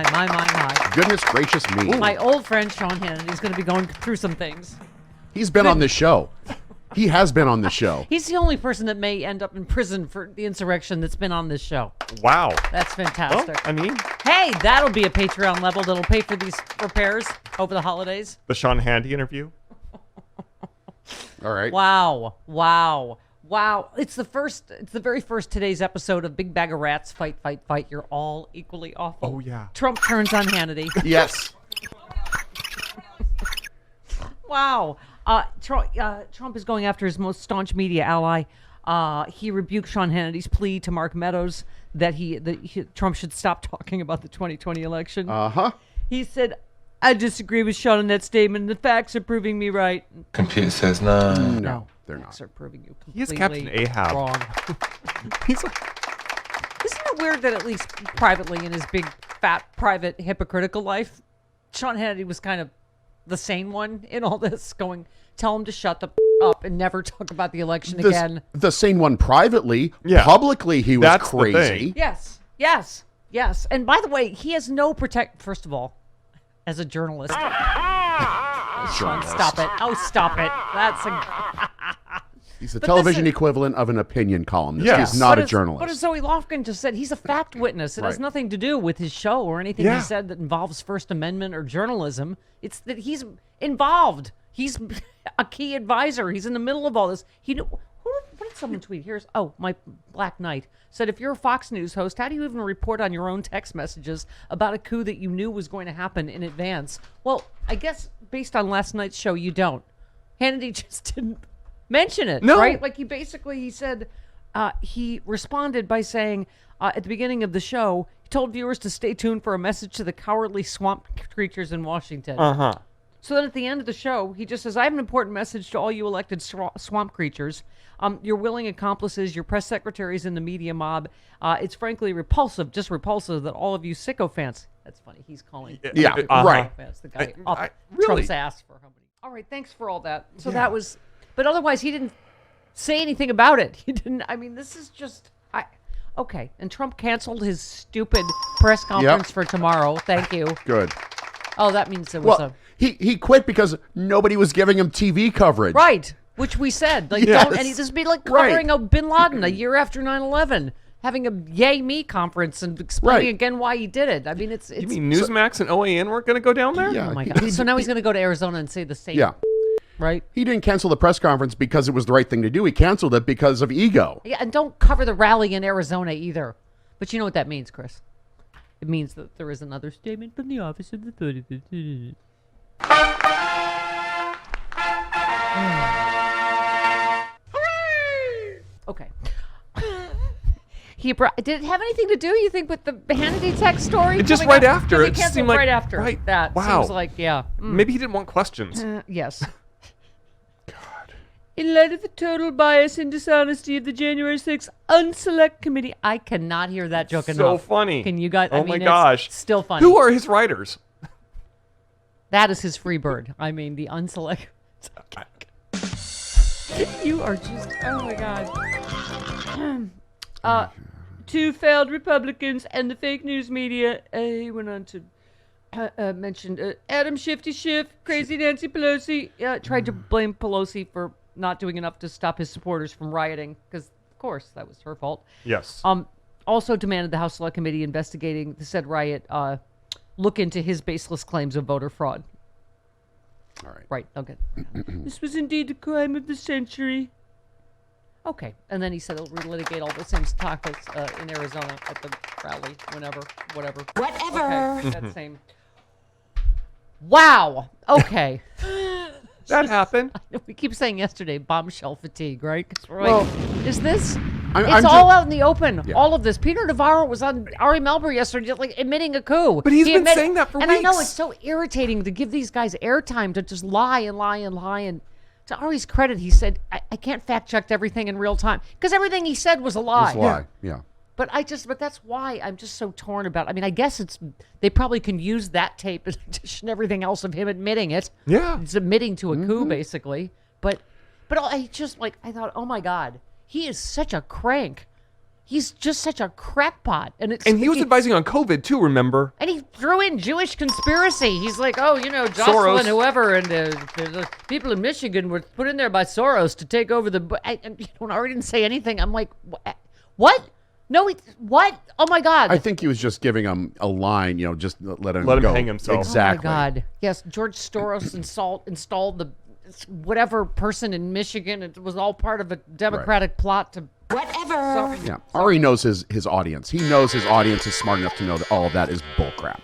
my. Goodness gracious me. My old friend Sean Hannity is going to be going through some things. He's been on this show. He has been on the show. He's the only person that may end up in prison for the insurrection that's been on this show. Wow. That's fantastic. Well, hey, that'll be a Patreon level that'll pay for these repairs over the holidays. The Sean Hannity interview. All right. Wow. It's the very first today's episode of Big Bag of Rats, Fight. You're all equally awful. Oh, yeah. Trump turns on Hannity. Yes. Wow. Trump is going after his most staunch media ally. He rebuked Sean Hannity's plea to Mark Meadows that Trump should stop talking about the 2020 election. Uh-huh. He said, I disagree with Sean in that statement. The facts are proving me right. Computer says no. No, they're not. Facts are proving you completely He's Captain Ahab. wrong. He's like, Isn't it weird that at least privately in his big, fat, private, hypocritical life, Sean Hannity was kind of the sane one in all this, going, tell him to shut the up and never talk about the election again. The sane one privately, Yeah. Publicly he was That's the crazy. Yes. And by the way, he has no first of all, as a journalist. Sean, stop it. Oh, stop it. He's the television equivalent of an opinion columnist. Yes. He's not a journalist. But as Zoe Lofgren just said, he's a fact witness. It has Right. nothing to do with his show or anything he said that involves First Amendment or journalism. It's that he's involved. He's a key advisor. He's in the middle of all this. What did someone tweet? My Black Knight said, if you're a Fox News host, how do you even report on your own text messages about a coup that you knew was going to happen in advance? Well, I guess based on last night's show, you don't. Hannity just didn't mention it, right? Like he said, he responded by saying at the beginning of the show, he told viewers to stay tuned for a message to the cowardly swamp creatures in Washington. So then at the end of the show, he just says, I have an important message to all you elected swamp creatures. Your willing accomplices, your press secretaries in the media mob. It's frankly repulsive that all of you sycophants. That's funny. He's calling right. sycophants the guy up really? Trump's ass for how many. All right, thanks for all that. So that was, but otherwise he didn't say anything about it. He didn't, this is just, okay. And Trump canceled his stupid press conference for tomorrow. Thank you. Good. Oh, that means it was he quit because nobody was giving him TV coverage. Right, which we said. Like, Yes. don't, and this would be like covering a Bin Laden a year after 9/11, having a Yay Me conference and explaining again why he did it. It's you mean Newsmax and OAN weren't going to go down there? Yeah. Oh my God. So now he's going to go to Arizona and say the same. Yeah. Right? He didn't cancel the press conference because it was the right thing to do. He canceled it because of ego. Yeah, and don't cover the rally in Arizona either. But you know what that means, Chris? It means that there is another statement from the office of the 35th. Okay. Did it have anything to do, you think, with the Hannity tech story? Just coming right up? after. He It just canceled seemed like right after right. that. Wow. Seems like, yeah. Maybe he didn't want questions. Yes. In light of the total bias and dishonesty of the January 6th Unselect Committee. I cannot hear that joke enough. So funny. Can you guys? Oh my gosh. It's still funny. Who are his writers? That is his free bird. The Unselect. You are just, oh my God. Two failed Republicans and the fake news media. He went on to mention Adam Shifty Schiff, crazy Nancy Pelosi. Tried to blame Pelosi for not doing enough to stop his supporters from rioting, because of course that was her fault. Yes. Also demanded the House Select Committee investigating the said riot look into his baseless claims of voter fraud. All right. Right. Okay. This was indeed a crime of the century. Okay. And then he said he'll relitigate all the same topics in Arizona at the rally, whatever. Whatever. Okay. That same. Wow. Okay. That happened. We keep saying yesterday, bombshell fatigue, right? 'Cause we're like, is this? I'm all out in the open. Yeah. All of this. Peter Navarro was on Ari Melber yesterday, just like admitting a coup. But he's been saying that for and weeks. I know it's so irritating to give these guys airtime to just lie. And to Ari's credit, he said, I can't fact check everything in real time, because everything he said was a lie. It's a lie. Yeah. But that's why I'm just so torn about. I guess they probably can use that tape in addition to everything else of him admitting it. Yeah. It's admitting to a coup, basically. But I just I thought, oh my God, he is such a crank. He's just such a crackpot. And he was advising on COVID too, remember? And he threw in Jewish conspiracy. He's like, oh, Jocelyn, Soros. whoever, and the people in Michigan were put in there by Soros to take over the... I already didn't say anything. I'm like, what? No, what? Oh, my God. I think he was just giving him a line, just let him Let him go. hang himself. Exactly. Oh, my God. Yes, George Soros installed the whatever person in Michigan. It was all part of a Democratic plot to... Whatever. Yeah. Ari knows his audience. He knows his audience is smart enough to know that all of that is bullcrap.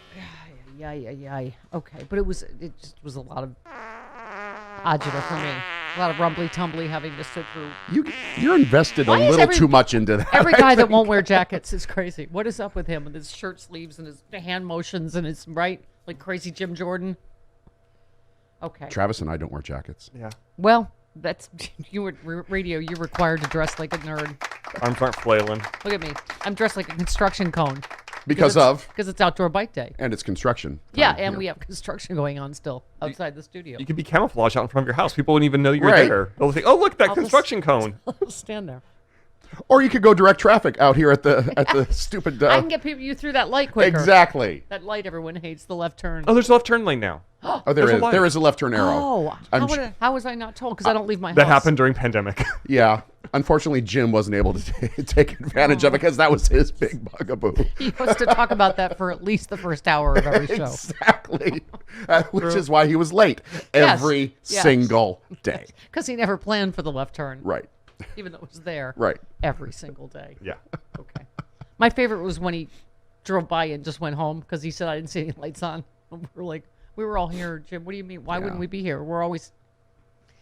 Yeah. Okay, but it just was a lot of agita for me. A lot of rumbly-tumbly having to sit through. You're invested Why a is little too much into that. Every guy that won't wear jackets is crazy. What is up with him with his shirt sleeves and his hand motions and his, right? Like crazy Jim Jordan? Okay. Travis and I don't wear jackets. Yeah. Well, that's you were radio. You're required to dress like a nerd. Arms aren't flailing. Look at me. I'm dressed like a construction cone. Because it's outdoor bike day. And it's construction. Yeah, time and here. we have construction going on still outside the studio. You could be camouflaged out in front of your house. People wouldn't even know you're Right. there. They'll think, oh, look, that I'll construction cone. I'll stand there. Or you could go direct traffic out here at the stupid. I can get you through that light quicker. Exactly. That light everyone hates, the left turn. Oh, there's a left turn lane now. Oh, There's a light. there is a left turn arrow. Oh, how was I not told? Because I don't leave my house. That happened during pandemic. Yeah. Unfortunately, Jim wasn't able to take advantage of it because that was his big bugaboo. He wants to talk about that for at least the first hour of every show. Exactly. Which is why he was late every Yes. single day. Because he never planned for the left turn. Right. Even though it was there. Right. Every single day. Yeah. Okay. My favorite was when he drove by and just went home because he said I didn't see any lights on. And we're like, we were all here, Jim. What do you mean? Why wouldn't we be here? We're always...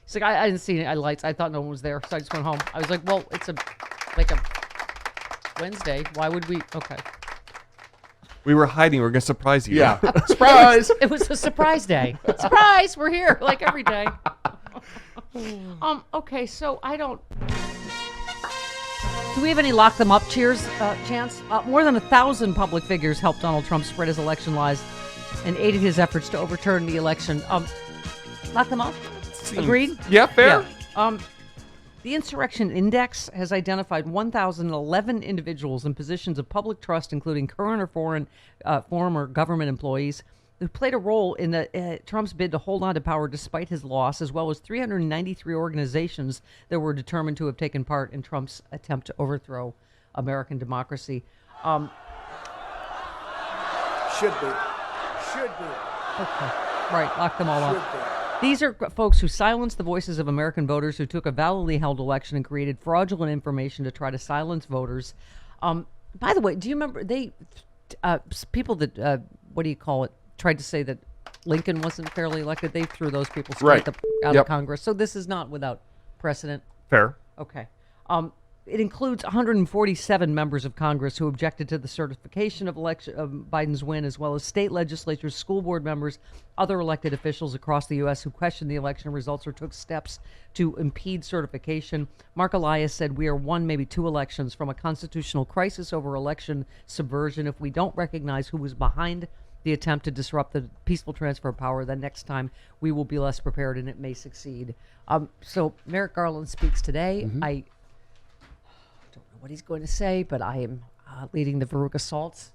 He's like, I didn't see any lights. I thought no one was there, so I just went home. I was like, well, it's a Wednesday. Why would we? Okay. We were hiding. We were going to surprise you. Yeah. Surprise. It was a surprise day. Surprise! We're here like every day. Okay, so I don't... Do we have any lock them up chance? More than 1,000 public figures helped Donald Trump spread his election lies and aided his efforts to overturn the election. Lock them up? Agreed? Yeah, fair. Yeah. The Insurrection Index has identified 1,011 individuals in positions of public trust, including current or former government employees, who played a role in Trump's bid to hold on to power despite his loss, as well as 393 organizations that were determined to have taken part in Trump's attempt to overthrow American democracy. Should be. Okay. Right, lock them all Should up. be. These are folks who silenced the voices of American voters who took a validly held election and created fraudulent information to try to silence voters. By the way, do you remember people that, what do you call it, tried to say that Lincoln wasn't fairly elected? They threw those people straight out of Congress. So this is not without precedent. Fair. Okay. It includes 147 members of Congress who objected to the certification of Biden's win, as well as state legislatures, school board members, other elected officials across the U.S. who questioned the election results or took steps to impede certification. Mark Elias said, "We are one, maybe two elections from a constitutional crisis over election subversion. If we don't recognize who was behind the attempt to disrupt the peaceful transfer of power, then next time we will be less prepared and it may succeed." So Merrick Garland speaks today. I don't know what he's going to say, but I am leading the Veruca Saltz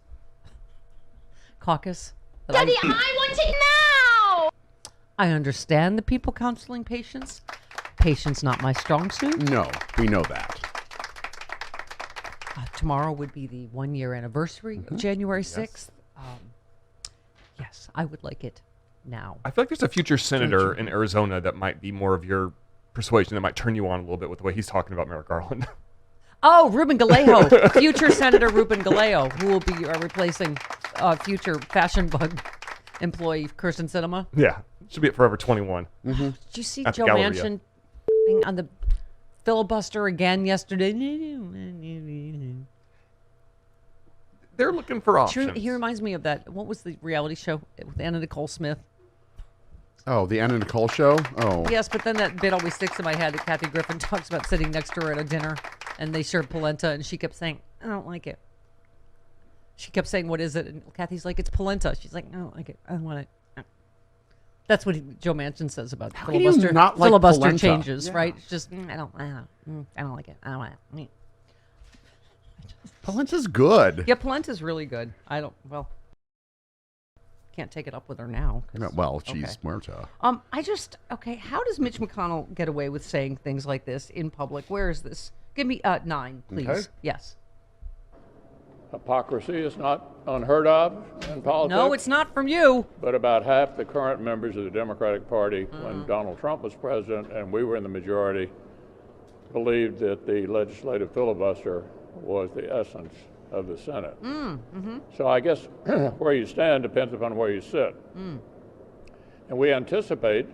caucus. Daddy, I want it now! I understand the people counseling patients. Patience not my strong suit. No, we know that. Tomorrow would be the 1-year anniversary of January 6th. Yes, I would like it now. I feel like there's a future senator in Arizona that might be more of your persuasion, that might turn you on a little bit with the way he's talking about Merrick Garland. Oh, Ruben Gallego, future Senator Ruben Gallego, who will be replacing future Fashion Bug employee Kirsten Sinema. Yeah. Should be at Forever 21. Did you see At the Joe Galleria. Manchin on the filibuster again yesterday? They're looking for options. He reminds me of that. What was the reality show with Anna Nicole Smith? Oh, the Anna Nicole show? Oh. Yes, but then that bit always sticks in my head that Kathy Griffin talks about sitting next to her at a dinner and they served polenta and she kept saying, "I don't like it." She kept saying, "What is it?" And Kathy's like, "It's polenta." She's like, "I don't like it. I don't want it." That's what Joe Manchin says about can you filibuster. not like Filibuster polenta? changes, Yeah. right? It's just, I don't like it. I don't want it. Polenta's good. Yeah, polenta's really good. Can't take it up with her now. Yeah, well, she's okay. muerta. How does Mitch McConnell get away with saying things like this in public? Where is this? Give me 9, please. Okay. Yes. Hypocrisy is not unheard of in politics. No, it's not from you. But about half the current members of the Democratic Party, when Donald Trump was president and we were in the majority, believed that the legislative filibuster was the essence of the Senate. So I guess where you stand depends upon where you sit. And we anticipate,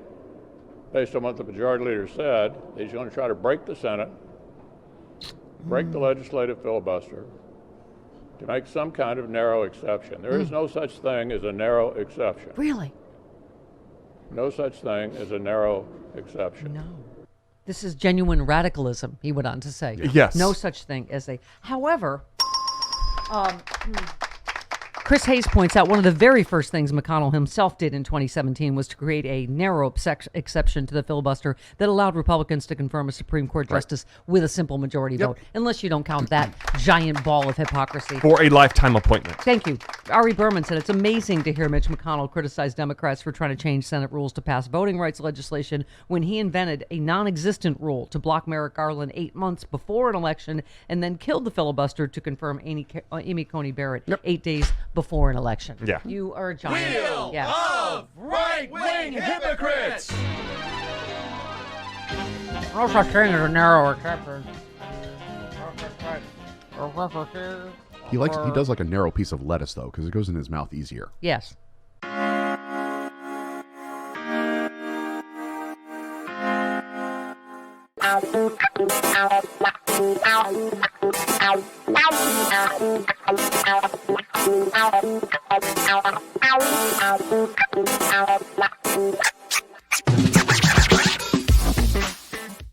based on what the majority leader said, he's going to try to break the Senate, break the legislative filibuster, to make some kind of narrow exception. There is no such thing as a narrow exception. Really? No such thing as a narrow exception. No. This is genuine radicalism, he went on to say. Yes. No such thing as a... However, Chris Hayes points out one of the very first things McConnell himself did in 2017 was to create a narrow exception to the filibuster that allowed Republicans to confirm a Supreme Court justice with a simple majority vote, unless you don't count that giant ball of hypocrisy. For a lifetime appointment. Thank you. Ari Berman said it's amazing to hear Mitch McConnell criticize Democrats for trying to change Senate rules to pass voting rights legislation when he invented a non-existent rule to block Merrick Garland 8 months before an election and then killed the filibuster to confirm Amy Coney Barrett 8 days before an election. Yeah. You are a giant. Wheel Yes. of right-wing hypocrites. No such thing as a narrow exception. He does like a narrow piece of lettuce though, because it goes in his mouth easier. Yes. Ow.